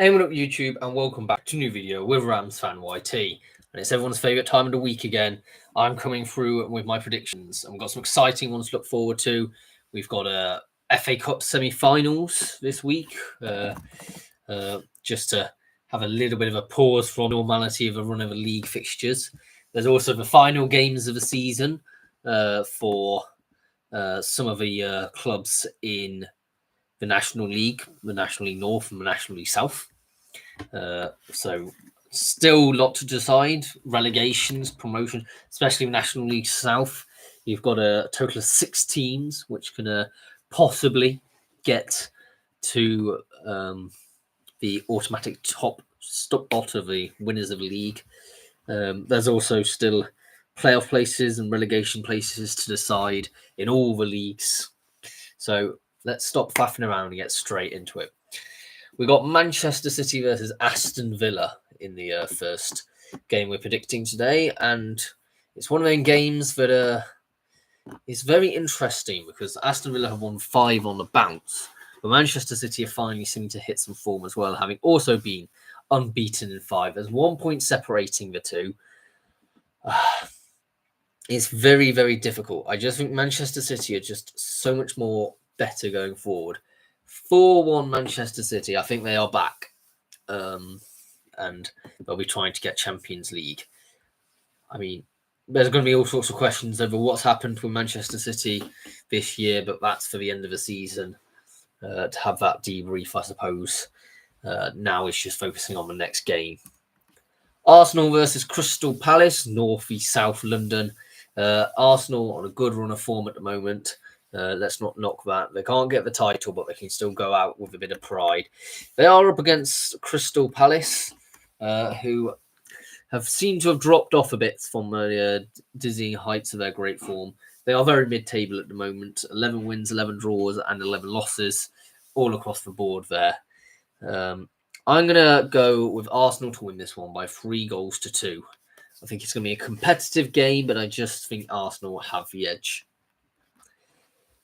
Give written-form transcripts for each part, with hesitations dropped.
Hey, what up YouTube, and welcome back to a new video with Rams Fan YT. And it's everyone's favourite time of the week again. I'm coming through with my predictions, and we've got some exciting ones to look forward to. We've got FA Cup semi-finals this week, just to have a little bit of a pause from normality of a run of the league fixtures. There's also the final games of the season for some of the clubs in the National League North and the National League South. So still a lot to decide. Relegations, promotion, especially National League South. You've got a total of 6 teams which can possibly get to the automatic top spot of the winners of the league. There's also still playoff places and relegation places to decide in all the leagues. So let's stop faffing around and get straight into it. We got Manchester City versus Aston Villa in the first game we're predicting today, and it's one of those games that is very interesting because Aston Villa have won 5 on the bounce, but Manchester City are finally seeming to hit some form as well, having also been unbeaten in 5. There's 1 point separating the two. It's very, very difficult. I just think Manchester City are just so much more better going forward. 4-1 Manchester City. I think they are back. And they'll be trying to get Champions League. I mean, there's going to be all sorts of questions over what's happened with Manchester City this year, but that's for the end of the season. To have that debrief, I suppose. Now it's just focusing on the next game. Arsenal versus Crystal Palace, North v South London. Arsenal on a good run of form at the moment. Let's not knock that. They can't get the title, but they can still go out with a bit of pride. They are up against Crystal Palace, who have seemed to have dropped off a bit from the dizzying heights of their great form. They are very mid-table at the moment. 11 wins, 11 draws, and 11 losses all across the board there. I'm going to go with Arsenal to win this one by 3-2. I think it's going to be a competitive game, but I just think Arsenal will have the edge.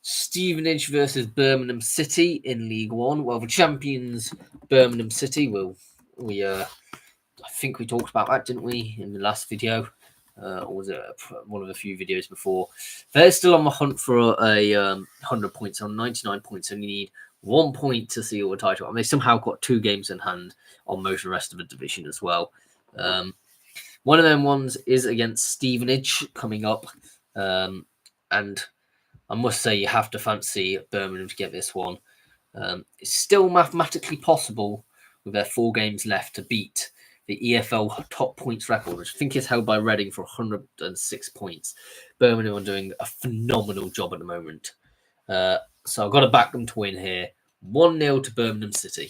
Stevenage versus Birmingham City in League One. Well, the champions, Birmingham City, I think we talked about that, didn't we, in the last video? Or was it one of a few videos before? They're still on the hunt for a 100 points, on 99 points, and you need 1 point to seal the title. And they somehow got 2 games in hand on most of the rest of the division as well. One of them ones is against Stevenage coming up. And I must say you have to fancy Birmingham to get this one. It's still mathematically possible with their 4 games left to beat the EFL top points record, which I think is held by Reading for 106 points. Birmingham are doing a phenomenal job at the moment. So I've got to back them to win here. 1-0 to Birmingham City.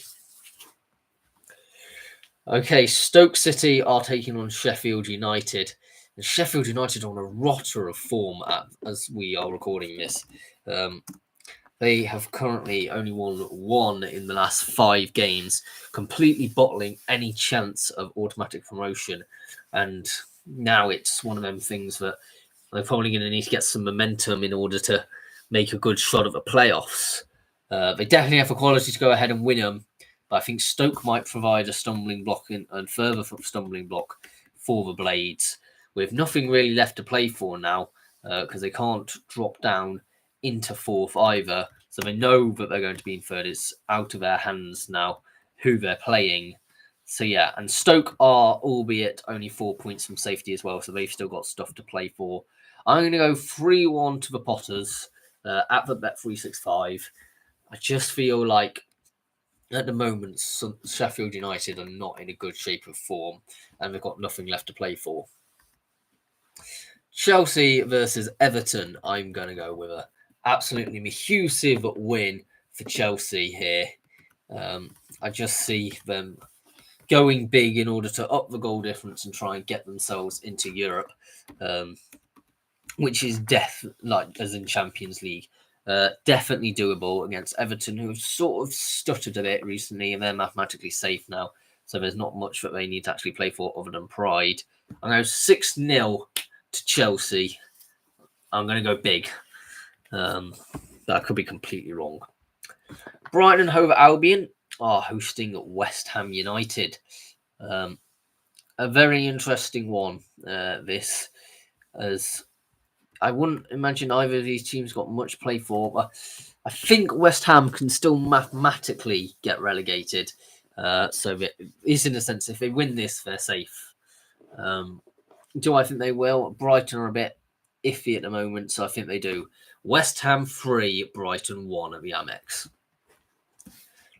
Okay, Stoke City are taking on Sheffield United. And Sheffield United on a rotter of form as we are recording this. They have currently only won 1 in the last 5 games, completely bottling any chance of automatic promotion. And now it's one of them things that they're probably going to need to get some momentum in order to make a good shot at the playoffs. They definitely have the quality to go ahead and win them, but I think Stoke might provide a stumbling block and further stumbling block for the Blades, with nothing really left to play for now, because they can't drop down into 4th either. So they know that they're going to be in 3rd. It's out of their hands now who they're playing. So yeah, and Stoke are, albeit only 4 points from safety as well, so they've still got stuff to play for. I'm going to go 3-1 to the Potters at the Bet365. I just feel like at the moment, Sheffield United are not in a good shape of form, and they've got nothing left to play for. Chelsea versus Everton. I'm going to go with a absolutely massive win for Chelsea here. I just see them going big in order to up the goal difference and try and get themselves into Europe, which is like as in Champions League. Definitely doable against Everton, who have sort of stuttered a bit recently, and they're mathematically safe now. So there's not much that they need to actually play for other than pride. I'm going to 6-0 to Chelsea. I'm going to go big. That could be completely wrong. Brighton and Hove Albion. are hosting West Ham United. A very interesting one, this, as I wouldn't imagine either of these teams got much play for, but I think West Ham can still mathematically get relegated. So it is, in a sense, if they win this, they're safe. Do I think they will? Brighton are a bit iffy at the moment, so I think they do. West Ham 3, Brighton 1 at the Amex.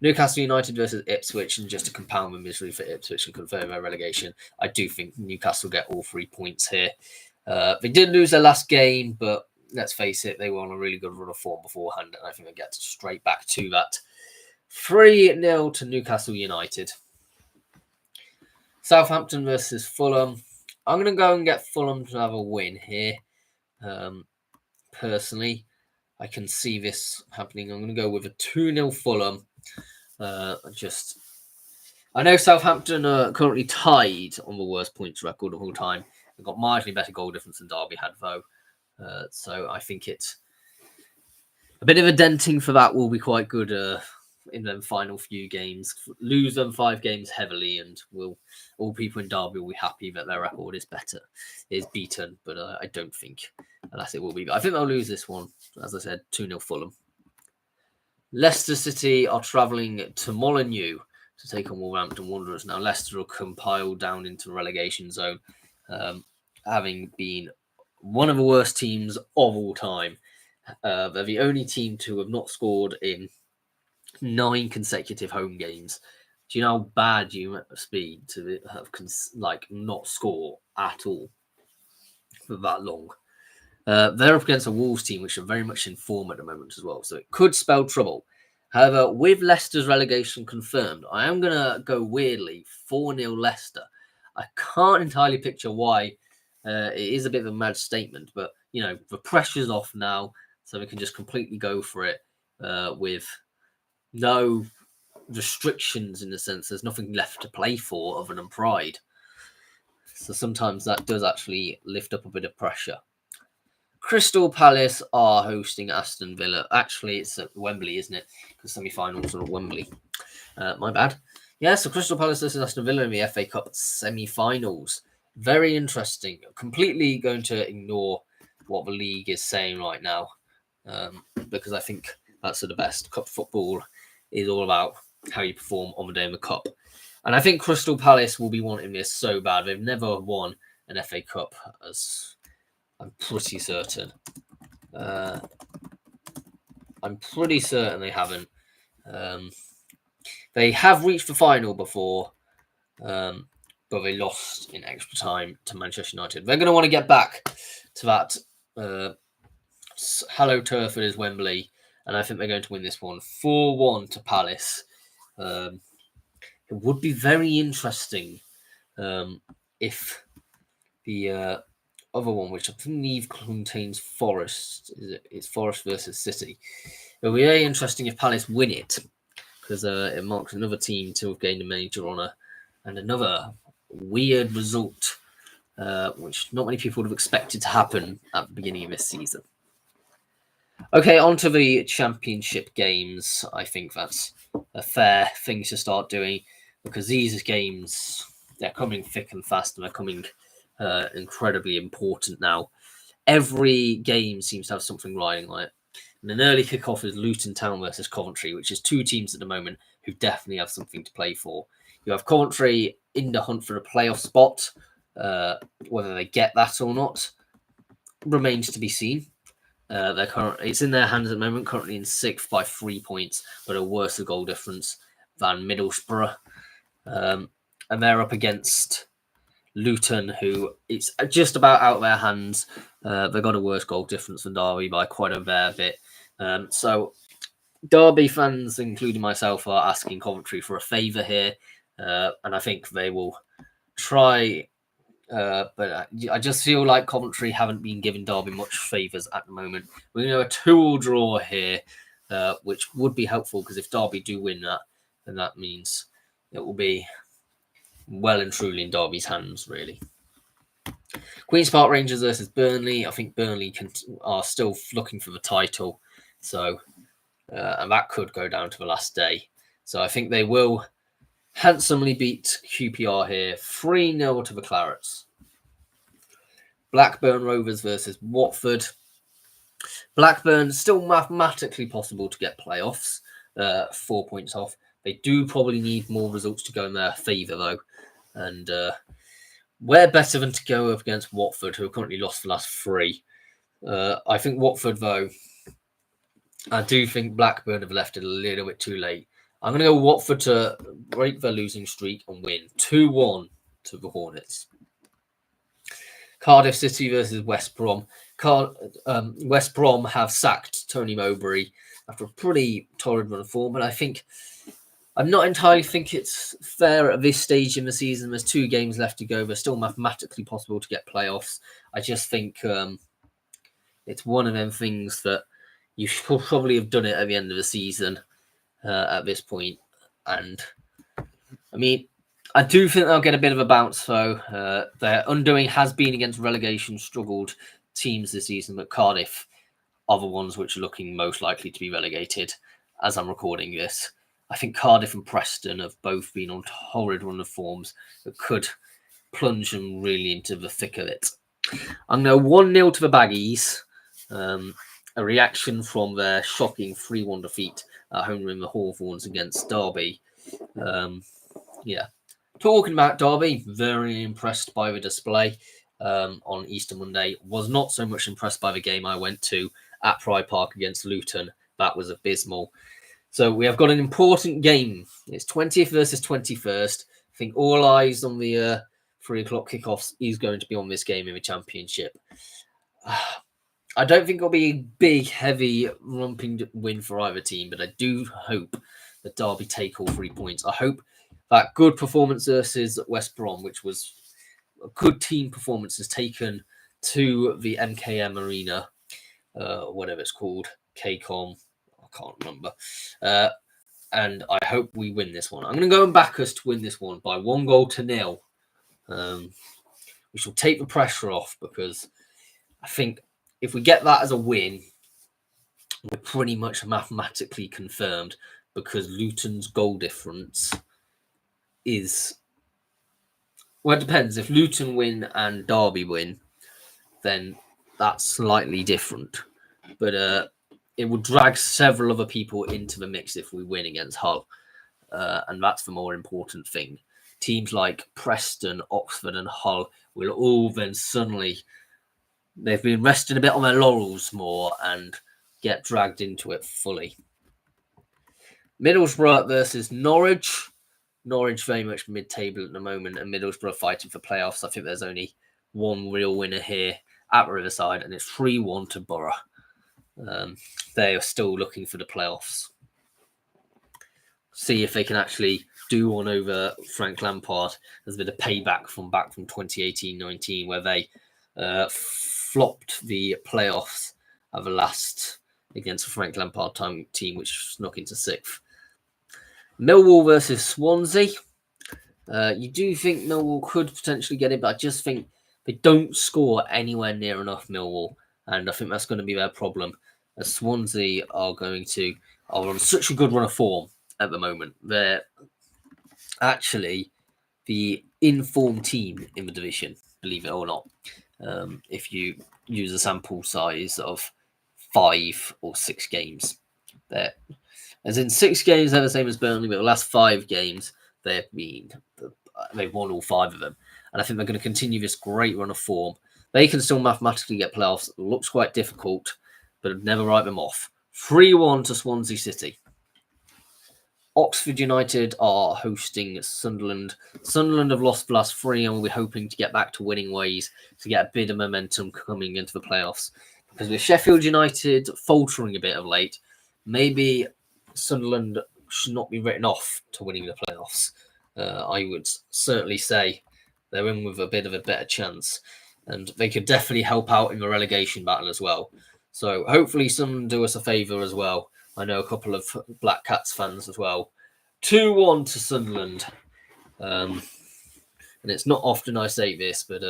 Newcastle United versus Ipswich, and just to compound the misery for Ipswich and confirm their relegation, I do think Newcastle get all 3 points here. They did lose their last game, but let's face it, they were on a really good run of form beforehand, and I think they get straight back to that. 3-0 to Newcastle United. Southampton versus Fulham. I'm going to go and get Fulham to have a win here. Personally, I can see this happening. I'm going to go with a 2-0 Fulham. I know Southampton are currently tied on the worst points record of all time. They've got marginally better goal difference than Derby had, though. So I think it's a bit of a denting for that will be quite good in the final few games. Lose them 5 games heavily, and all people in Derby will be happy that their record is beaten. But I don't think unless it will be. I think they'll lose this one. As I said, 2-0 Fulham. Leicester City are travelling to Molineux to take on Wolverhampton Wanderers. Now, Leicester are compiled down into the relegation zone, having been one of the worst teams of all time. They're the only team to have not scored in 9 consecutive home games. Do you know how bad you must be to have not score at all for that long? They're up against a Wolves team, which are very much in form at the moment as well, so it could spell trouble. However, with Leicester's relegation confirmed, I am going to go weirdly 4-0 Leicester. I can't entirely picture why. It is a bit of a mad statement, but, the pressure's off now, so we can just completely go for it with no restrictions in the sense. There's nothing left to play for other than pride. So sometimes that does actually lift up a bit of pressure. Crystal Palace are hosting Aston Villa. Actually, it's at Wembley, isn't it? Because semi-finals are at Wembley. My bad. Yeah, so Crystal Palace versus Aston Villa in the FA Cup semi-finals. Very interesting. Completely going to ignore what the league is saying right now, because I think that's the best. Cup football is all about how you perform on the day of the cup. And I think Crystal Palace will be wanting this so bad. They've never won an FA Cup, as I'm pretty certain. I'm pretty certain they haven't. They have reached the final before, but they lost in extra time to Manchester United. They're going to want to get back to that Hello Turf, it is Wembley, and I think they're going to win this one 4-1 to Palace. It would be very interesting if the other one, which I believe contains Forest, it's Forest versus City. It would be very interesting if Palace win it, because it marks another team to have gained a major honour and another weird result, which not many people would have expected to happen at the beginning of this season. Okay, on to the championship games. I think that's a fair thing to start doing, because these games, they're coming thick and fast, and they're coming incredibly important now. Every game seems to have something riding on it. And an early kickoff is Luton Town versus Coventry, which is 2 teams at the moment who definitely have something to play for. You have Coventry in the hunt for a playoff spot. Whether they get that or not remains to be seen. It's in their hands at the moment, currently in 6th by 3 points, but a worse goal difference than Middlesbrough. And they're up against Luton, who it's just about out of their hands. They've got a worse goal difference than Derby by quite a fair bit. So Derby fans, including myself, are asking Coventry for a favour here. And I think they will try. But I just feel like Coventry haven't been giving Derby much favours at the moment. We're going to have a 2-2 draw here, which would be helpful, because if Derby do win that, then that means it will be well and truly in Derby's hands, really. Queen's Park Rangers versus Burnley. I think Burnley are still looking for the title, so and that could go down to the last day. So I think they will handsomely beat QPR here. 3-0 to the Clarets. Blackburn Rovers versus Watford. Blackburn, still mathematically possible to get playoffs. 4 points off. They do probably need more results to go in their favour, though. And where better than to go up against Watford, who have currently lost the last 3. I think Watford, though, I do think Blackburn have left it a little bit too late. I'm going to go Watford to break their losing streak and win 2-1 to the Hornets. Cardiff City versus West Brom. West Brom have sacked Tony Mowbray after a pretty torrid run of form, but I'm not entirely think it's fair at this stage in the season. There's 2 games left to go. They're still mathematically possible to get playoffs. I just think it's one of them things that you should probably have done it at the end of the season at this point. And I mean, I do think they'll get a bit of a bounce, though. Their undoing has been against relegation struggled teams this season, but Cardiff are the ones which are looking most likely to be relegated as I'm recording this. I think Cardiff and Preston have both been on horrid run of forms that could plunge them really into the thick of it. I'm going to 1-0 to the Baggies. A reaction from their shocking 3-1 defeat at home in the Hawthorns against Derby. Talking about Derby, very impressed by the display on Easter Monday. Was not so much impressed by the game I went to at Pride Park against Luton. That was abysmal. So we have got an important game. It's 20th versus 21st. I think all eyes on the 3 o'clock kickoffs is going to be on this game in the Championship. I don't think it'll be a big, heavy, romping win for either team, but I do hope that Derby take all 3 points. I hope that good performance versus West Brom, which was a good team performance, is taken to the MKM Arena, whatever it's called, KCOM, I can't remember. And I hope we win this one. I'm going to go and back us to win this one by 1-0. Which will take the pressure off, because I think if we get that as a win, we're pretty much mathematically confirmed, because Luton's goal difference is... Well, it depends. If Luton win and Derby win, then that's slightly different. But it will drag several other people into the mix if we win against Hull. And that's the more important thing. Teams like Preston, Oxford and Hull will all then suddenly... They've been resting a bit on their laurels more and get dragged into it fully. Middlesbrough versus Norwich. Norwich very much mid-table at the moment, and Middlesbrough fighting for playoffs. I think there's only one real winner here at Riverside, and it's 3-1 to Borough. They are still looking for the playoffs. See if they can actually do one over Frank Lampard as a bit of payback from 2018-19, where they flopped the playoffs at the last against the Frank Lampard team, which snuck into 6th. Millwall versus Swansea. You do think Millwall could potentially get it, but I just think they don't score anywhere near enough, Millwall, and I think that's going to be their problem, as Swansea are on such a good run of form at the moment. They're actually the informed team in the division, believe it or not. If you use a sample size of 5 or 6 games, as in 6 games, they're the same as Burnley, but the last 5 games they've won all 5 of them, and I think they're going to continue this great run of form. They can still mathematically get playoffs. It looks quite difficult, but never write them off. 3-1 to Swansea City. Oxford United are hosting Sunderland. Sunderland have lost the last 3 and will be hoping to get back to winning ways to get a bit of momentum coming into the playoffs. Because with Sheffield United faltering a bit of late, maybe Sunderland should not be written off to winning the playoffs. I would certainly say they're in with a bit of a better chance, and they could definitely help out in the relegation battle as well. So hopefully Sunderland do us a favour as well. I know a couple of Black Cats fans as well. 2-1 to Sunderland. And it's not often I say this, but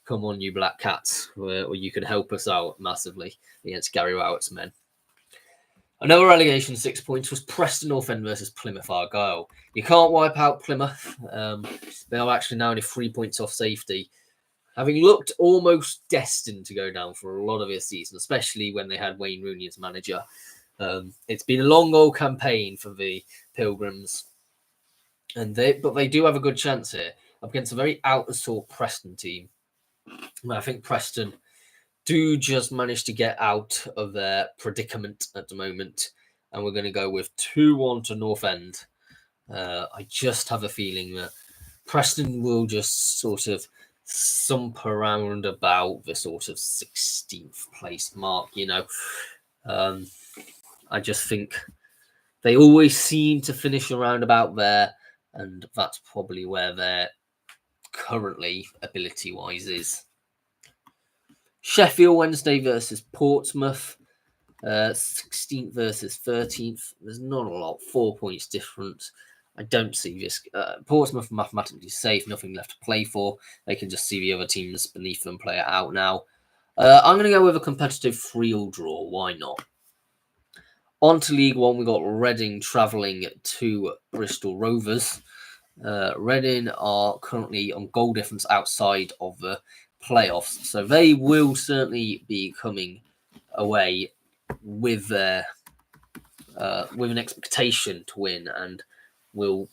come on, you Black Cats, or you can help us out massively against Gary Rowett's men. Another relegation 6 points was Preston North End versus Plymouth Argyle. You can't wipe out Plymouth. They are actually now only 3 points off safety, having looked almost destined to go down for a lot of this season, especially when they had Wayne Rooney as manager. It's been a long old campaign for the Pilgrims, but they do have a good chance here up against a very out-of-sort Preston team. I think Preston do just manage to get out of their predicament at the moment, and we're going to go with 2-1 to North End. I just have a feeling that Preston will just sort of thump around about the sort of 16th place mark, I just think they always seem to finish around about there, and that's probably where they're currently ability-wise is. Sheffield Wednesday versus Portsmouth, 16th versus 13th. There's not a lot, 4 points difference. I don't see this. Portsmouth mathematically safe, nothing left to play for. They can just see the other teams beneath them play it out now. I'm going to go with a competitive 3-3 draw. Why not? On to League One, we got Reading travelling to Bristol Rovers. Reading are currently on goal difference outside of the playoffs, so they will certainly be coming away with their with an expectation to win, and will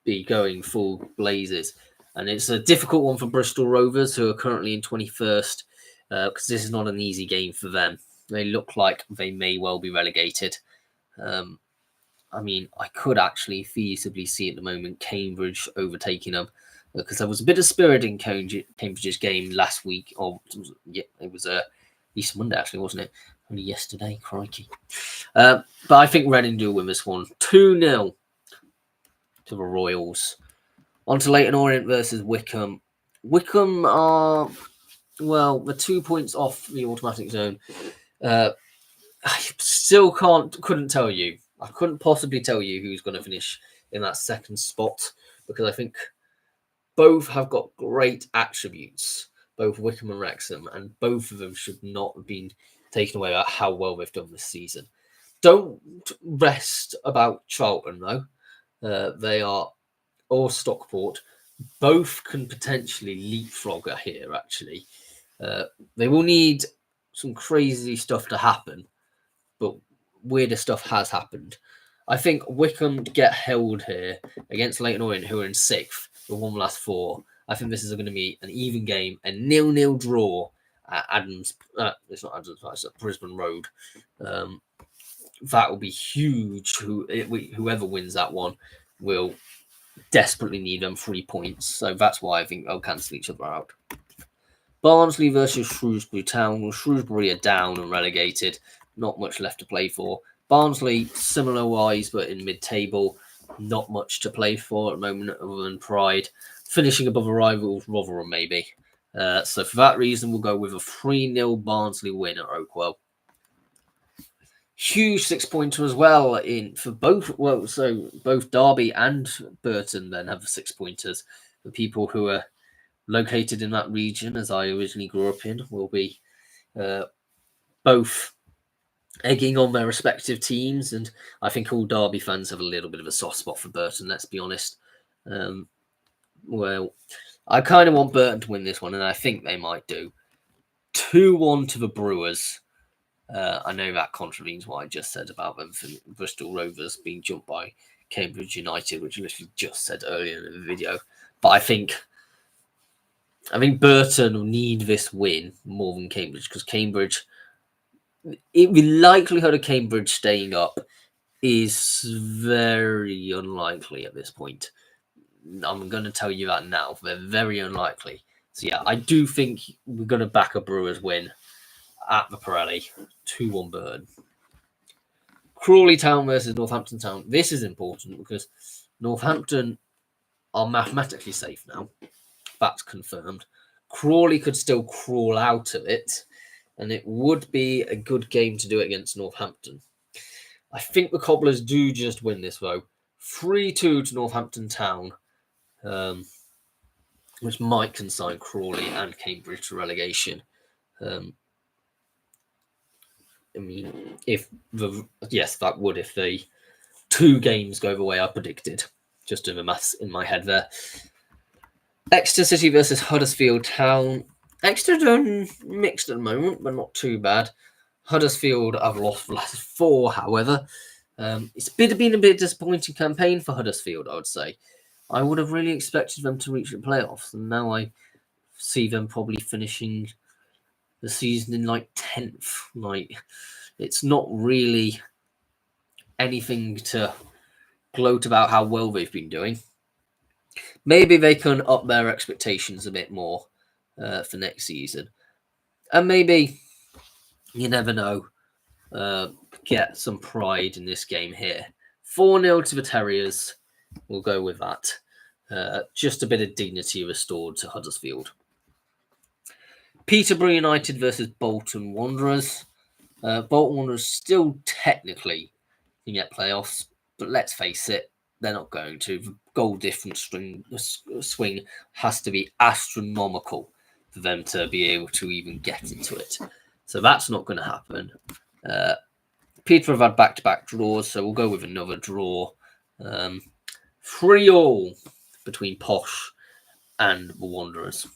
be going full blazes. And it's a difficult one for Bristol Rovers, who are currently in 21st, because this is not an easy game for them. They look like they may well be relegated. I mean, I could actually feasibly see at the moment Cambridge overtaking them, because there was a bit of spirit in Cambridge's game last week. It was Easter Monday, actually, wasn't it? Only yesterday, crikey. But I think Reading do win this one. 2-0 to the Royals. On to Leyton Orient versus Wycombe. Wycombe are, well, the 2 points off the automatic zone. I still couldn't tell you. I couldn't possibly tell you who's going to finish in that second spot, because I think both have got great attributes, both Wycombe and Wrexham, and both of them should not have been taken away about how well they've done this season. Don't rest about Charlton, though. They are, or Stockport. Both can potentially leapfrog here, actually. They will need some crazy stuff to happen, but weirder stuff has happened. I think Wycombe get held here against Leyton Orient, who are in 6th, with one last 4. I think this is going to be an even game, a 0-0 draw at Adams. It's not Adams, it's at Brisbane Road. That will be huge. Whoever wins that one will desperately need them 3 points. So that's why I think they'll cancel each other out. Barnsley versus Shrewsbury Town. Well, Shrewsbury are down and relegated. Not much left to play for. Barnsley, similar wise, but in mid-table. Not much to play for at the moment other than pride. Finishing above a rival, Rotherham, maybe. So for that reason, we'll go with a 3-0 Barnsley win at Oakwell. Huge 6-pointer as well for both. Well, so both Derby and Burton then have 6-pointers. The people who are located in that region, as I originally grew up in, will be both egging on their respective teams, and I think all Derby fans have a little bit of a soft spot for Burton, let's be honest. Well, I kind of want Burton to win this one, and I think they might do. 2-1 to the Brewers. I know that contravenes what I just said about them for Bristol Rovers being jumped by Cambridge United, which I literally just said earlier in the video. But I think Burton will need this win more than Cambridge, because Cambridge, the likelihood of Cambridge staying up is very unlikely at this point. I'm going to tell you that now. They're very unlikely. So yeah, I do think we're going to back a Brewers win at the Pirelli. 2-1 Burn. Crawley Town versus Northampton Town. This is important because Northampton are mathematically safe now. That's confirmed. Crawley could still crawl out of it, and it would be a good game to do it against Northampton. I think the Cobblers do just win this, though. 3-2 to Northampton Town, which might consign Crawley and Cambridge to relegation. I mean, if the 2 games go the way I predicted. Just doing the maths in my head there. Exeter City versus Huddersfield Town. Exeter doing mixed at the moment, but not too bad. Huddersfield have lost the last 4, however. It's been a bit disappointing campaign for Huddersfield, I would say. I would have really expected them to reach the playoffs, and now I see them probably finishing the season in 10th. It's not really anything to gloat about how well they've been doing. Maybe they can up their expectations a bit more for next season. And maybe, you never know, get some pride in this game here. 4-0 to the Terriers. We'll go with that. Just a bit of dignity restored to Huddersfield. Peterborough United versus Bolton Wanderers. Bolton Wanderers still technically can get playoffs, but let's face it, they're not going to. The goal difference swing has to be astronomical for them to be able to even get into it. So that's not going to happen. Peterborough have had back-to-back draws, so we'll go with another draw. 3-3 between Posh and the Wanderers.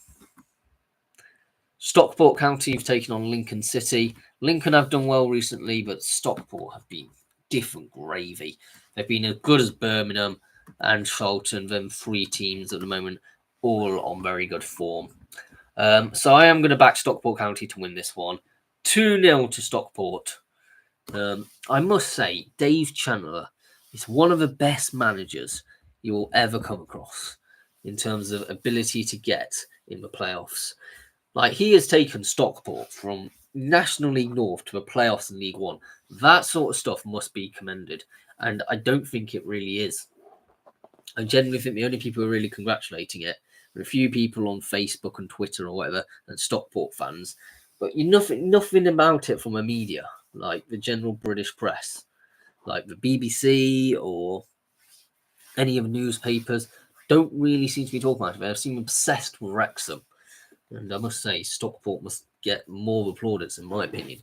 Stockport County have taken on Lincoln City. Lincoln have done well recently, but Stockport have been different gravy. They've been as good as Birmingham and Charlton, them 3 teams at the moment, all on very good form. So I am going to back Stockport County to win this one. 2-0 to Stockport. I must say, Dave Chandler is one of the best managers you will ever come across in terms of ability to get in the playoffs. He has taken Stockport from National League North to the playoffs in League One. That sort of stuff must be commended, and I don't think it really is. I genuinely think the only people who are really congratulating it are a few people on Facebook and Twitter or whatever, and Stockport fans, but nothing about it from the media, like the general British press, like the BBC or any of the newspapers, don't really seem to be talking about it. They seem obsessed with Wrexham. And I must say, Stockport must get more plaudits, in my opinion.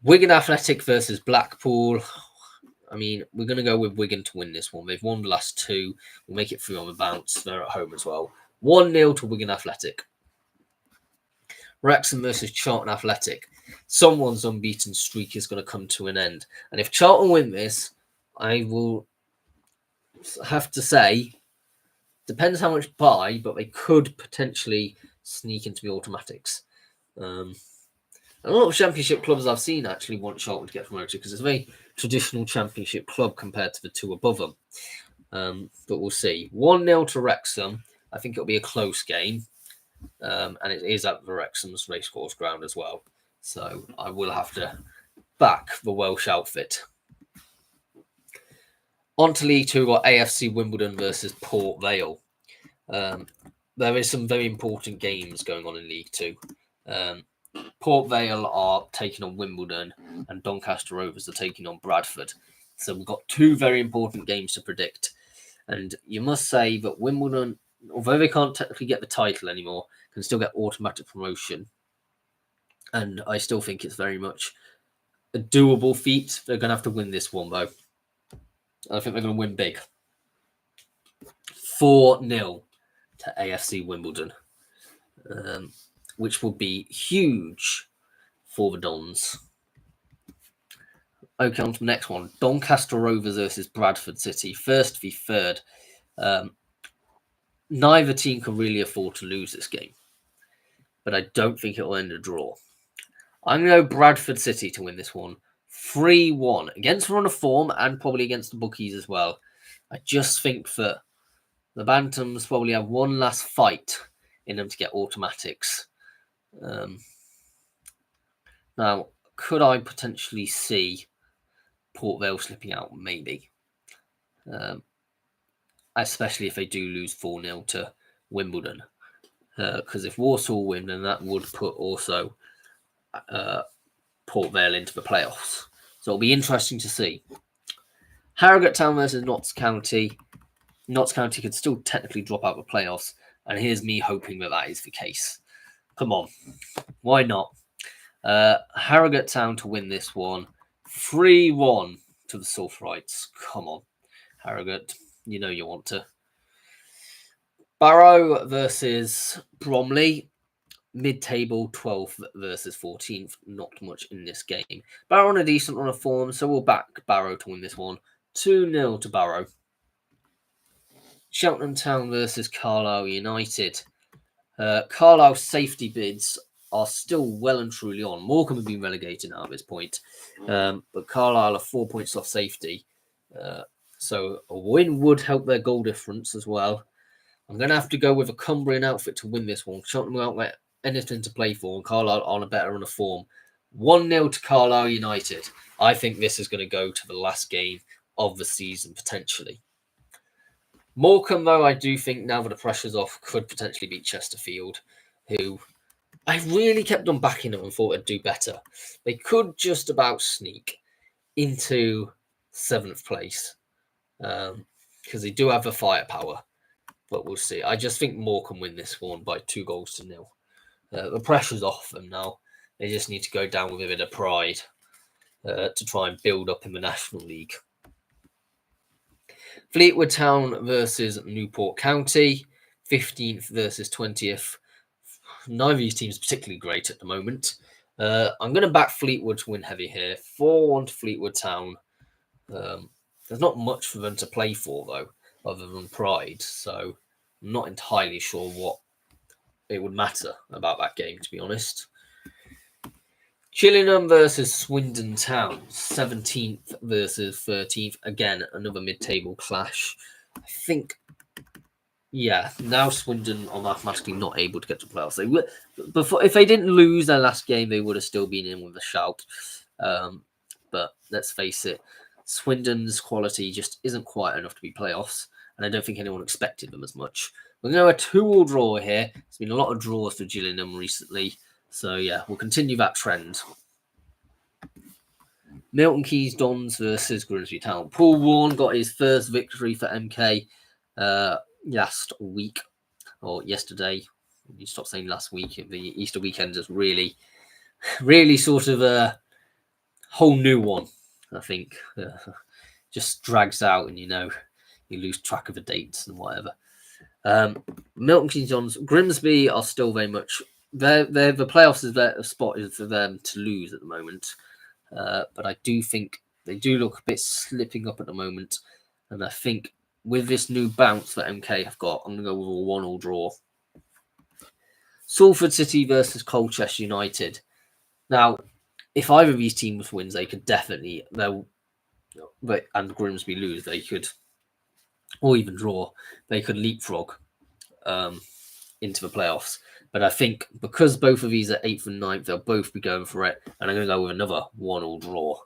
Wigan Athletic versus Blackpool. I mean, we're going to go with Wigan to win this one. They've won the last 2. We'll make it through on the bounce. They're at home as well. 1-0 to Wigan Athletic. Wrexham versus Charlton Athletic. Someone's unbeaten streak is going to come to an end. And if Charlton win this, I will have to say, depends how much by, but they could potentially sneak into the automatics. A lot of championship clubs I've seen actually want Charlton to get promoted because it's a very traditional championship club compared to the 2 above them. But we'll see. 1-0 to Wrexham. I think it'll be a close game. And it is at the Wrexham's racecourse ground as well. So I will have to back the Welsh outfit. On to League 2, we've got AFC Wimbledon versus Port Vale. There is some very important games going on in League 2. Port Vale are taking on Wimbledon and Doncaster Rovers are taking on Bradford. So we've got 2 very important games to predict. And you must say that Wimbledon, although they can't technically get the title anymore, can still get automatic promotion. And I still think it's very much a doable feat. They're going to have to win this one, though. I think they're going to win big. 4-0 to AFC Wimbledon, which will be huge for the Dons. Okay, on to the next one. Doncaster Rovers versus Bradford City. First v third. Neither team can really afford to lose this game, but I don't think it will end a draw. I'm going to go Bradford City to win this one. 3-1 against run of form and probably against the bookies as well. I just think that the Bantams probably have one last fight in them to get automatics. Now, could I potentially see Port Vale slipping out? Maybe. Especially if they do lose 4-0 to Wimbledon. Because if Walsall win, then that would put also Port Vale into the playoffs. So it'll be interesting to see. Harrogate Town versus Notts County. Notts County could still technically drop out of the playoffs. And here's me hoping that is the case. Come on. Why not? Harrogate Town to win this one. 3-1 to the Sulphurites. Come on, Harrogate. You know you want to. Barrow versus Bromley. Mid-table, 12th versus 14th. Not much in this game. Barrow on a decent run of form, so we'll back Barrow to win this one. 2-0 to Barrow. Cheltenham Town versus Carlisle United. Carlisle's safety bids are still well and truly on. Morecambe have been relegated now at this point. But Carlisle are 4 points off safety. So a win would help their goal difference as well. I'm going to have to go with a Cumbrian outfit to win this one. Cheltenham won't get anything to play for, and Carlisle on a better run of form. 1-0 to Carlisle United. I think this is going to go to the last game of the season, potentially. Morecambe, though, I do think now that the pressure's off, could potentially beat Chesterfield, who I really kept on backing them and thought they'd do better. They could just about sneak into 7th place because they do have the firepower, but we'll see. I just think Morecambe win this one by 2-0. The pressure's off them now. They just need to go down with a bit of pride to try and build up in the National League. Fleetwood Town versus Newport County, 15th versus 20th. Neither of these teams are particularly great at the moment. I'm going to back Fleetwood to win heavy here. 4-1 to Fleetwood Town. There's not much for them to play for, though, other than pride. So I'm not entirely sure what it would matter about that game, to be honest. Gillingham versus Swindon Town, 17th versus 13th. Again, another mid-table clash. I think, now Swindon are mathematically not able to get to playoffs. They were, before, if they didn't lose their last game, they would have still been in with a shout. But let's face it, Swindon's quality just isn't quite enough to be playoffs, and I don't think anyone expected them as much. We're going to have a 2-2 draw here. There's been a lot of draws for Gillingham recently. So, we'll continue that trend. Milton Keynes Dons versus Grimsby Town. Paul Warne got his first victory for MK last week, or yesterday. You stop saying last week. The Easter weekend is really, really sort of a whole new one, I think. Just drags out and, you lose track of the dates and whatever. Milton Keynes Dons. Grimsby are still very much... the playoffs is their spot is for them to lose at the moment, but I do think they do look a bit slipping up at the moment, and I think with this new bounce that MK have got, I'm going to go with a 1-1 draw. Salford City versus Colchester United. Now, if either of these teams wins, they could definitely and Grimsby lose, they could, or even draw, they could leapfrog into the playoffs. But I think because both of these are 8th and 9th, they'll both be going for it. And I'm going to go with another 1-1 draw.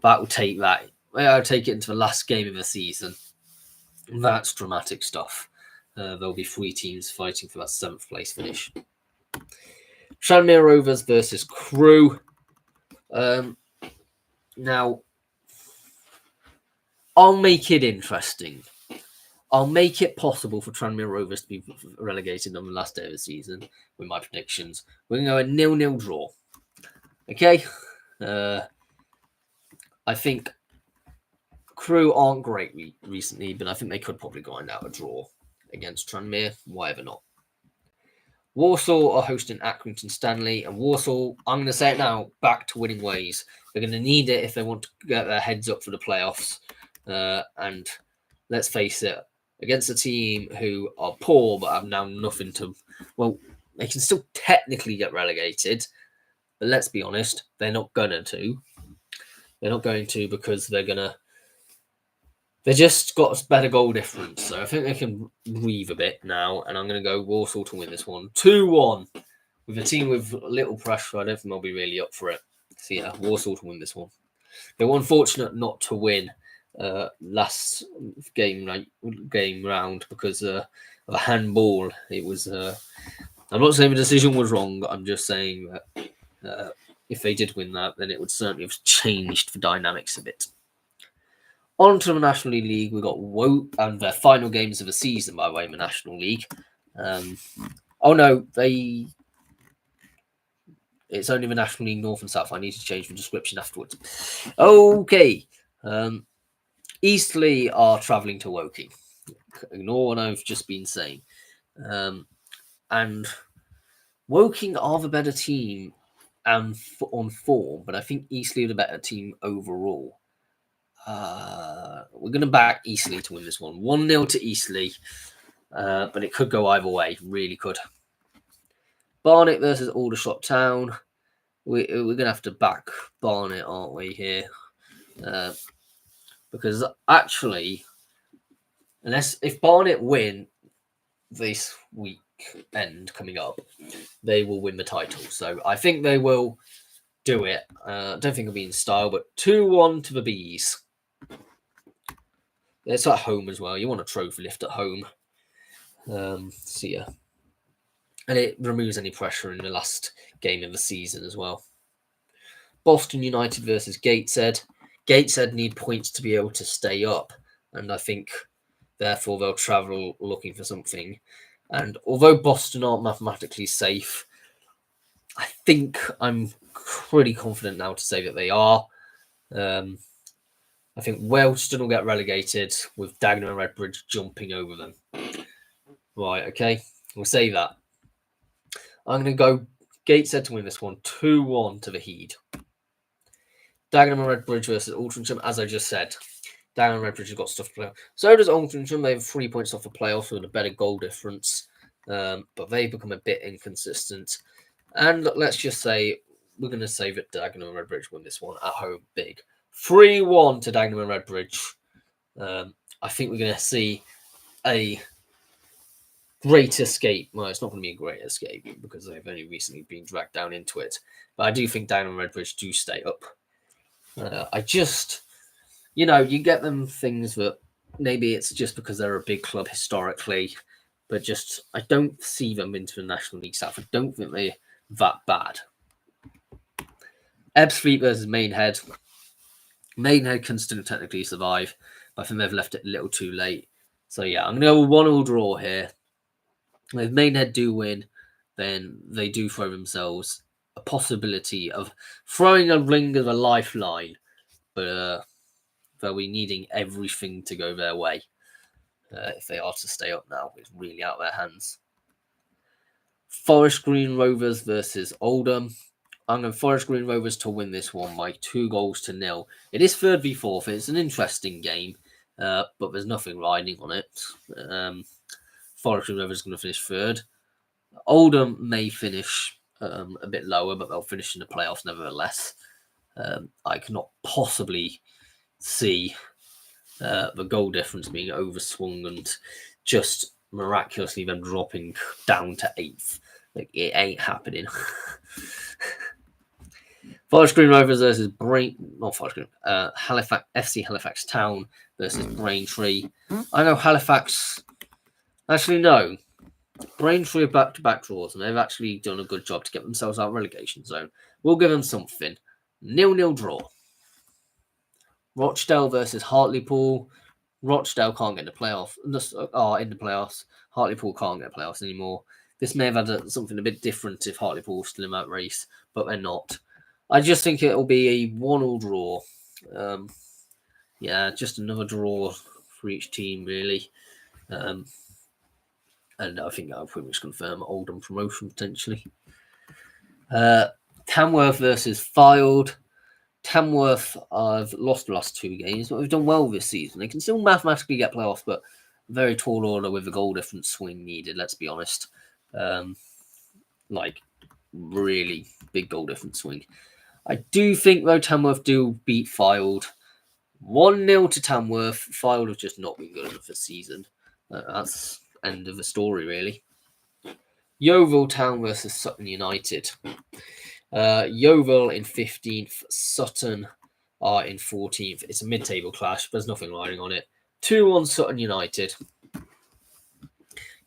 That will take that. I'll take it into the last game of the season. That's dramatic stuff. There'll be 3 teams fighting for that 7th place finish. Tranmere Rovers versus Crewe. Now, I'll make it interesting. I'll make it possible for Tranmere Rovers to be relegated on the last day of the season with my predictions. We're going to go a 0-0 draw. Okay? I think Crewe aren't great recently, but I think they could probably grind out a draw against Tranmere. Why ever not? Walsall are hosting Accrington Stanley, and Walsall, I'm going to say it now, back to winning ways. They're going to need it if they want to get their heads up for the playoffs. And let's face it, against a team who are poor but have now nothing to... Well, they can still technically get relegated, but let's be honest, they're not going to. They're not going to because they're going to... They just got a better goal difference, so I think they can breathe a bit now, and I'm going to go Walsall to win this one. 2-1. With a team with little pressure, I don't think they'll be really up for it. So yeah, Walsall to win this one. They were unfortunate not to win last game round because of a handball. It was. I'm not saying the decision was wrong. I'm just saying that if they did win that, then it would certainly have changed the dynamics a bit. On to the National League, we got Woke and their final games of the season, by the way, in the National League. It's only the National League North and South. I need to change the description afterwards. Okay. Eastleigh are travelling to Woking. Ignore what I've just been saying. And Woking are the better team and on form, but I think Eastleigh are the better team overall. We're going to back Eastleigh to win this one. 1-0 to Eastleigh, but it could go either way. Really could. Barnet versus Aldershot Town. We're going to have to back Barnet, aren't we, here? Because actually, if Barnet win this weekend coming up, they will win the title. So I think they will do it. I don't think it'll be in style, but 2-1 to the Bees. It's at home as well. You want a trophy lift at home. So yeah. And it removes any pressure in the last game of the season as well. Boston United versus Gateshead. Gateshead need points to be able to stay up. And I think, therefore, they'll travel looking for something. And although Boston aren't mathematically safe, I think I'm pretty confident now to say that they are. I think Wellston will get relegated with Dagenham and Redbridge jumping over them. Right, okay. We'll say that. I'm going to go Gateshead to win this one. 2-1 to the Heed. Dagenham and Redbridge versus Altrincham, as I just said. Dagenham and Redbridge have got stuff to play. So does Altrincham. They have 3 points off the playoffs with a better goal difference. But they've become a bit inconsistent. And let's just say we're going to say that Dagenham and Redbridge win this one at home big. 3-1 to Dagenham and Redbridge. I think we're going to see a great escape. Well, it's not going to be a great escape because they've only recently been dragged down into it. But I do think Dagenham and Redbridge do stay up. I just, you get them things that maybe it's just because they're a big club historically, but just I don't see them into the National League South. I don't think they're that bad. Ebbsfleet versus Maidenhead. Maidenhead can still technically survive, but I think they've left it a little too late. So yeah, I'm going to go with 1-1 draw here. If Maidenhead do win, then they do throw themselves a possibility of throwing a ring of a lifeline, but they'll be needing everything to go their way if they are to stay up now. It's really out of their hands. Forest Green Rovers versus Oldham. I'm going Forest Green Rovers to win this one by 2-0. It is 3rd-4th. It's an interesting game, but there's nothing riding on it. Forest Green Rovers is going to finish 3rd. Oldham may finish a bit lower, but they'll finish in the playoffs nevertheless. I cannot possibly see the goal difference being overswung and just miraculously them dropping down to 8th. Like, it ain't happening. Forest Green Rovers versus Halifax FC Halifax Town versus Braintree. I know Halifax. Actually, no. Braintree are back-to-back draws, and they've actually done a good job to get themselves out of relegation zone. We'll give them something. 0-0 draw. Rochdale versus Hartlepool. Rochdale can't get in the playoffs. In the playoffs. Hartlepool can't get playoffs anymore. This may have had something a bit different if Hartlepool were still in that race, but they're not. I just think it'll be a 1-1 draw. Just another draw for each team, really. And I think I'll pretty much confirm Oldham promotion potentially. Tamworth versus Fylde. Tamworth have lost the last 2 games, but they've done well this season. They can still mathematically get playoffs, but very tall order with a goal difference swing needed, let's be honest. Really big goal difference swing. I do think, though, Tamworth do beat Fylde. 1-0 to Tamworth. Fylde have just not been good enough this season. That's end of the story, really. Yeovil Town versus Sutton United. Yeovil in 15th. Sutton are in 14th. It's a mid-table clash. There's nothing riding on it. 2-1 Sutton United.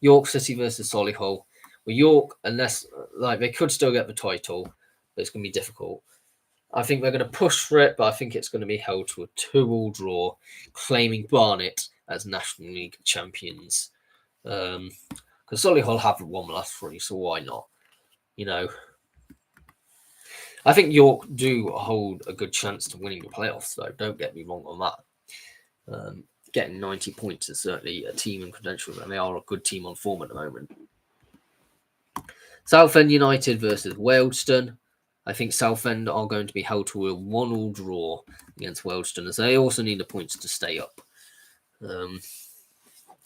York City versus Solihull. Well, York, unless they could still get the title, but it's going to be difficult. I think they're going to push for it, but I think it's going to be held to a 2-2 draw, claiming Barnet as National League champions. Because Solihull have won the last 3, so why not? I think York do hold a good chance to winning the playoffs, though. Don't get me wrong on that. Getting 90 points is certainly a team in credentials, and they are a good team on form at the moment. Southend United versus Wealdstone. I think Southend are going to be held to a 1-1 draw against Wealdstone, as they also need the points to stay up.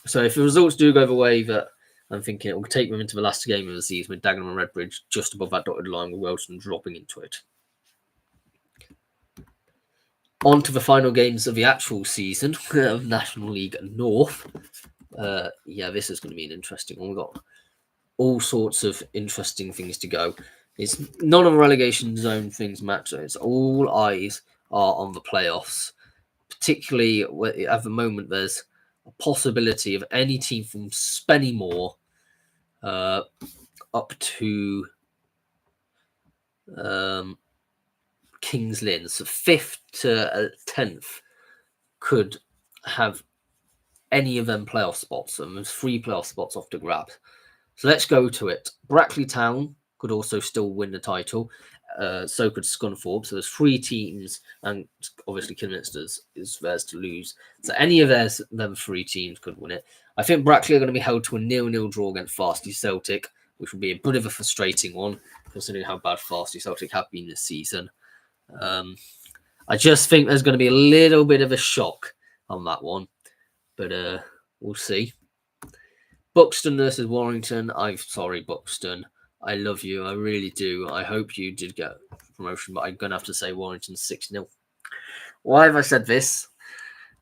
So if the results do go the way that I'm thinking, it will take them into the last game of the season with Dagenham and Redbridge just above that dotted line with Wealdstone dropping into it. On to the final games of the actual season of National League North. This is going to be an interesting one. We've got all sorts of interesting things to go. It's none of the relegation zone things matter. It's all eyes are on the playoffs. Particularly at the moment, there's a possibility of any team from Spennymoor up to Kings Lynn, so 5th to 10th, could have any of them playoff spots, and there's 3 playoff spots off to grab. So let's go to it. Brackley Town could also still win the title. So could Scunthorpe. So there's 3 teams, and obviously Kidderminster is theirs to lose. So any of them 3 teams could win it. I think Brackley are going to be held to a 0-0 draw against Farsty Celtic, which will be a bit of a frustrating one, considering how bad Farsty Celtic have been this season. I just think there's going to be a little bit of a shock on that one, but we'll see. Buxton versus Warrington. I'm sorry, Buxton. I love you. I really do. I hope you did get promotion, but I'm going to have to say Warrington 6-0. Why have I said this?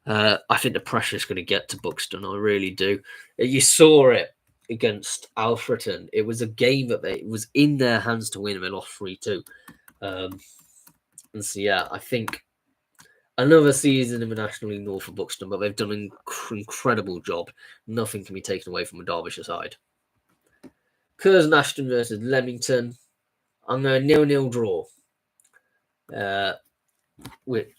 I think the pressure is going to get to Buxton. I really do. You saw it against Alfreton. It was a game that it was in their hands to win, and they lost 3-2. And so, yeah, I think another season in the National League North for Buxton, but they've done an incredible job. Nothing can be taken away from the Derbyshire side. Curzon Ashton versus Leamington. I'm going 0-0 draw. Which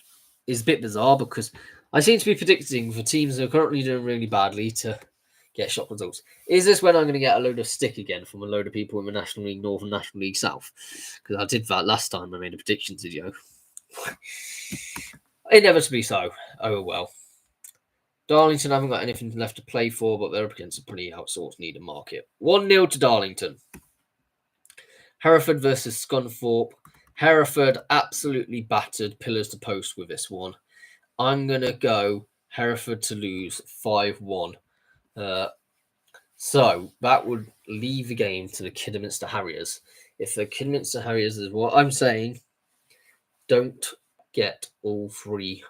is a bit bizarre because I seem to be predicting for teams that are currently doing really badly to get shock results. Is this when I'm going to get a load of stick again from a load of people in the National League North and National League South? Because I did that last time I made a predictions video. Inevitably so. Oh well. Darlington haven't got anything left to play for, but they're up against a pretty outsourced needed market. 1-0 to Darlington. Hereford versus Scunthorpe. Hereford absolutely battered pillars to post with this one. I'm going to go Hereford to lose 5-1. So that would leave the game to the Kidderminster Harriers. If the Kidderminster Harriers is what I'm saying, don't get all 3,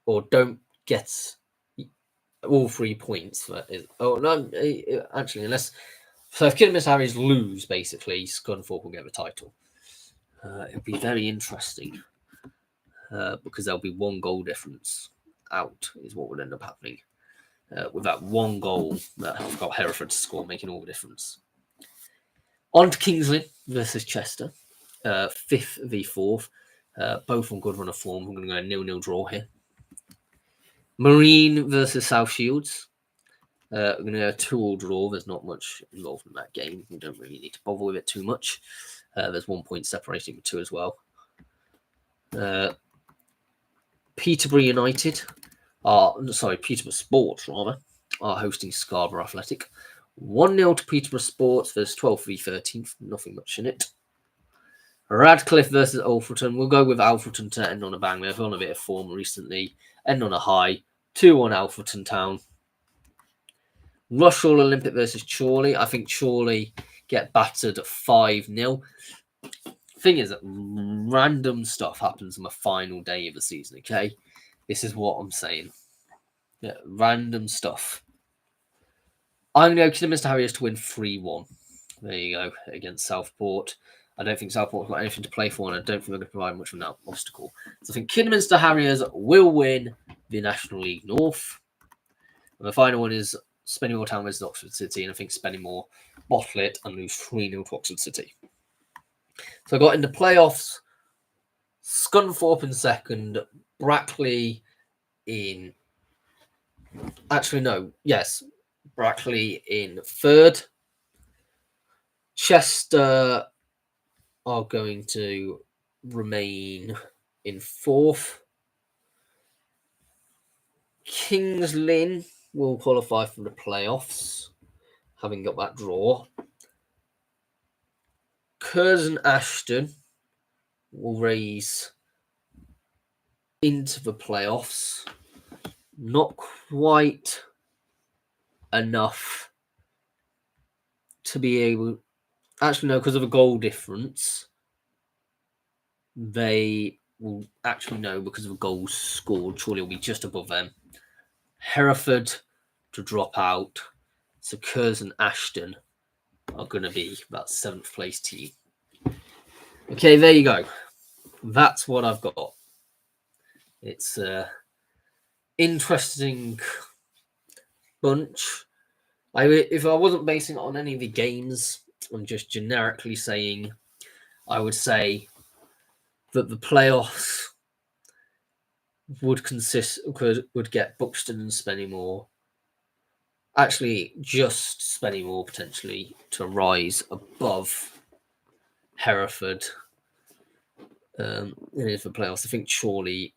or don't get all 3 points. Actually, unless... So if Kidderminster Harriers lose, basically, Scunthorpe will get the title. It'll be very interesting because there'll be 1 goal difference out is what would end up happening. With that 1 goal that I've got Hereford to score, making all the difference. On to Kings Lynn versus Chester. 5th v 4th. Both on good run of form. We're going to go 0-0 draw here. Marine versus South Shields. We're going to go 2-2 draw. There's not much involved in that game. We don't really need to bother with it too much. There's 1 point separating the 2 as well. Peterborough United Peterborough Sports, rather, are hosting Scarborough Athletic. 1-0 to Peterborough Sports versus 12th v 13th. Nothing much in it. Radcliffe versus Alfreton. We'll go with Alfreton to end on a bang. They've on a bit of form recently. End on a high. 2-1 Alfreton Town. Rushall Olympic versus Chorley. I think Chorley get battered 5-0. Thing is that random stuff happens on the final day of the season, okay? This is what I'm saying. Yeah, random stuff. I'm going to go Kidderminster Harriers to win 3-1. There you go, against Southport. I don't think Southport's got anything to play for, and I don't think they're going to provide much of an obstacle. So I think Kidderminster Harriers will win the National League North. And the final one is Spennymoor Town versus Oxford City, and I think Spennymoor bottle it and lose 3-0 to Oxford City. So I got into playoffs. Scunthorpe in second, Brackley in... Actually, no. Yes, Brackley in third. Chester are going to remain in fourth. Kings Lynn will qualify for the playoffs, having got that draw. Curzon Ashton will raise into the playoffs. Not quite enough to be able... Actually, no, because of a goal difference. They will actually know because of goals scored. Surely will be just above them. Hereford to drop out. So Curzon Ashton are going to be that 7th place team. Okay, there you go. That's what I've got. It's an interesting bunch. If I wasn't basing it on any of the games, I'm just generically saying, I would say that the playoffs would get Buxton and Spennymoor. Actually, just Spennymoor potentially to rise above Hereford in the playoffs. I think Chorley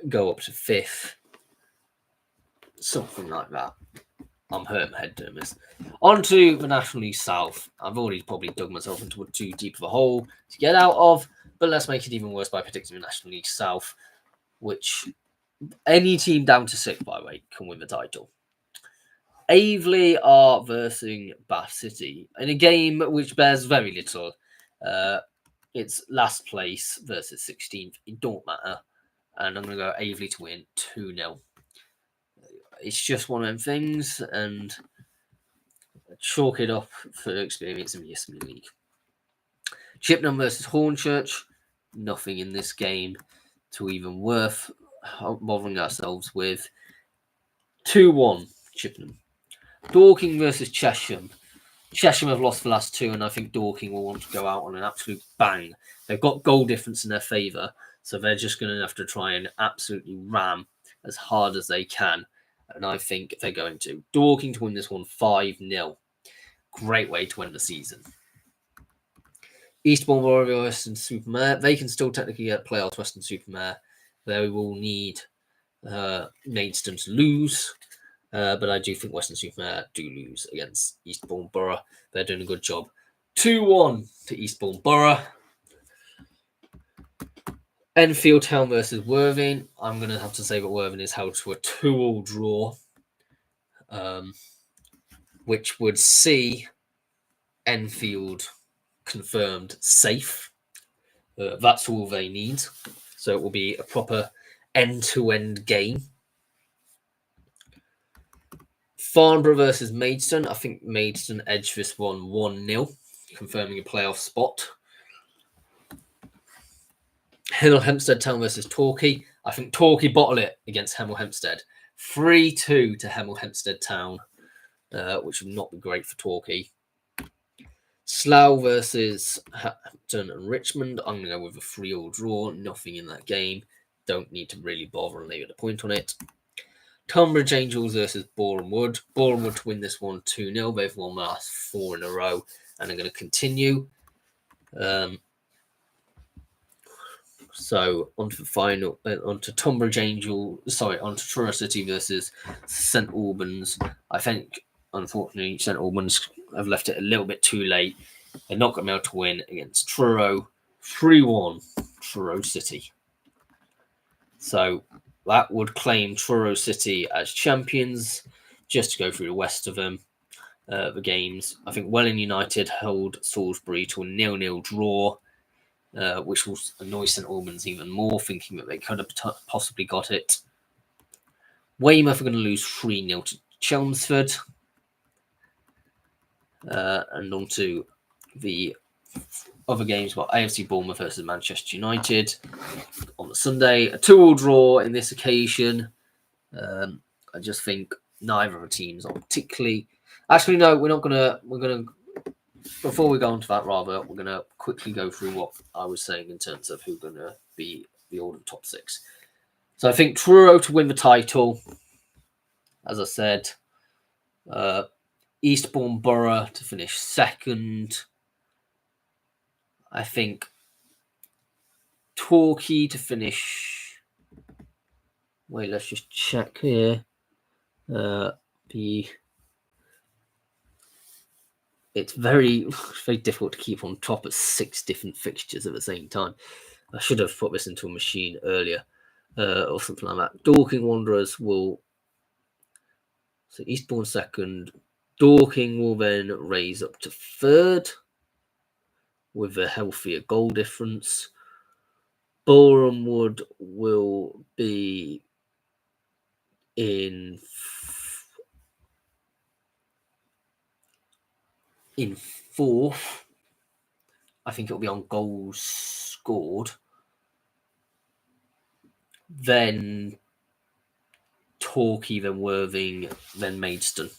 go up to 5th, something like that. I'm hurting my head doing this. On to the National League South. I've already probably dug myself into too deep of a hole to get out of, but let's make it even worse by predicting the National League South, which any team down to 6th, by the way, can win the title. Aveley are versing Bath City in a game which bears very little. It's last place versus 16th. It don't matter. And I'm going to go Aveley to win 2-0. It's just one of them things, and chalk it up for experience in the Isthmian League. Chippenham versus Hornchurch. Nothing in this game to even worth bothering ourselves with. 2-1 Chippenham. Dorking versus Chesham. Chesham have lost the last 2, and I think Dorking will want to go out on an absolute bang. They've got goal difference in their favour, so they're just going to have to try and absolutely ram as hard as they can. And I think they're going to. Dorking to win this one 5-0. Great way to end the season. Eastbourne Warrior Western-super-Mare. They can still technically get playoffs Western-super-Mare. They will need Maidstone to lose. But I do think Western-super-Mare do lose against Eastbourne Borough. They're doing a good job. 2-1 to Eastbourne Borough. Enfield Town versus Worthing. I'm going to have to say that Worthing is held to a 2-2 draw, which would see Enfield confirmed safe. That's all they need. So it will be a proper end-to-end game. Farnborough versus Maidstone. I think Maidstone edged this one 1-0, confirming a playoff spot. Hemel Hempstead Town versus Torquay. I think Torquay bottle it against Hemel Hempstead. 3-2 to Hemel Hempstead Town, which would not be great for Torquay. Slough versus Hampton and Richmond. I'm going to go with a 3-3 draw. Nothing in that game. Don't need to really bother and leave a point on it. Tunbridge Angels versus Boreham Wood. Boreham Wood to win this one 2-0. They've won the last 4 in a row and are going to continue. So on to the final, on to Tunbridge Angel, on to Truro City versus St Albans. I think, unfortunately, St Albans have left it a little bit too late. They're not going to be able to win against Truro. 3-1 Truro City. So that would claim Truro City as champions. Just to go through the rest of them, the games. I think Welling United held Salisbury to a 0-0 draw, which will annoy St Albans even more, thinking that they could have possibly got it. Weymouth are going to lose 3-0 to Chelmsford. And on to the other games, got AFC Bournemouth versus Manchester United on the Sunday. A 2-2 draw in this occasion. I just think neither of the teams are particularly... Actually, no, we're gonna before we go on to that, rather, we're gonna quickly go through what I was saying in terms of who's gonna be the order of top 6. So I think Truro to win the title, as I said. Eastbourne Borough to finish second. I think Torquay to finish. Wait, let's just check here. It's very difficult to keep on top of 6 different fixtures at the same time. I should have put this into a machine earlier, or something like that. Dorking Wanderers will. So Eastbourne second. Dorking will then raise up to third with a healthier goal difference. Boreham Wood will be in fourth. I think it'll be on goals scored. Then Torquay, then Worthing, then Maidstone.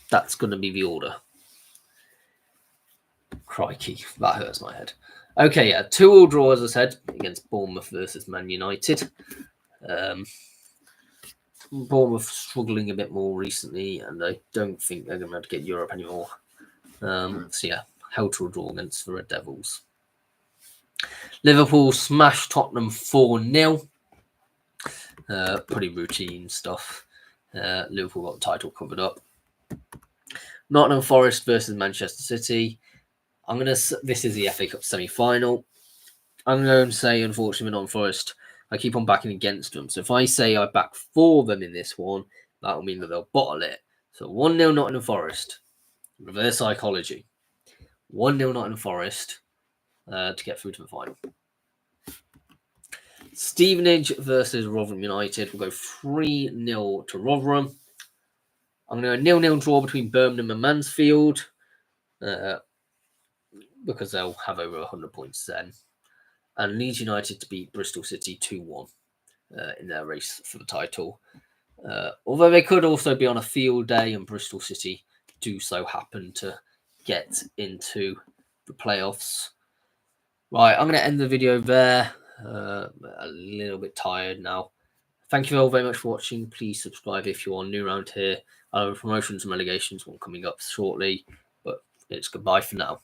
That's going to be the order. Crikey, that hurts my head. Okay, yeah, 2-2 draw, as I said, against Bournemouth versus Man United. Bournemouth struggling a bit more recently, and I don't think they're going to be able to get Europe anymore. So yeah, held to a draw against the Red Devils. Liverpool smashed Tottenham 4-0. Pretty routine stuff. Liverpool got the title covered up. Nottingham Forest versus Manchester City. This is the FA Cup semi-final. I'm going to say, unfortunately, Nottingham Forest, I keep on backing against them. So if I say I back for them in this one, that will mean that they'll bottle it. So 1-0 Nottingham Forest. Reverse psychology. 1-0 Nottingham Forest to get through to the final. Stevenage versus Rotherham United. We'll go 3-0 to Rotherham. I'm going to go 0-0 draw between Birmingham and Mansfield because they'll have over 100 points then. And Leeds United to beat Bristol City 2-1 in their race for the title. Although they could also be on a field day and Bristol City do so happen to get into the playoffs. Right, I'm going to end the video there. A little bit tired now. Thank you all very much for watching. Please subscribe if you are new around here. I have promotions and relegations one coming up shortly, but it's goodbye for now.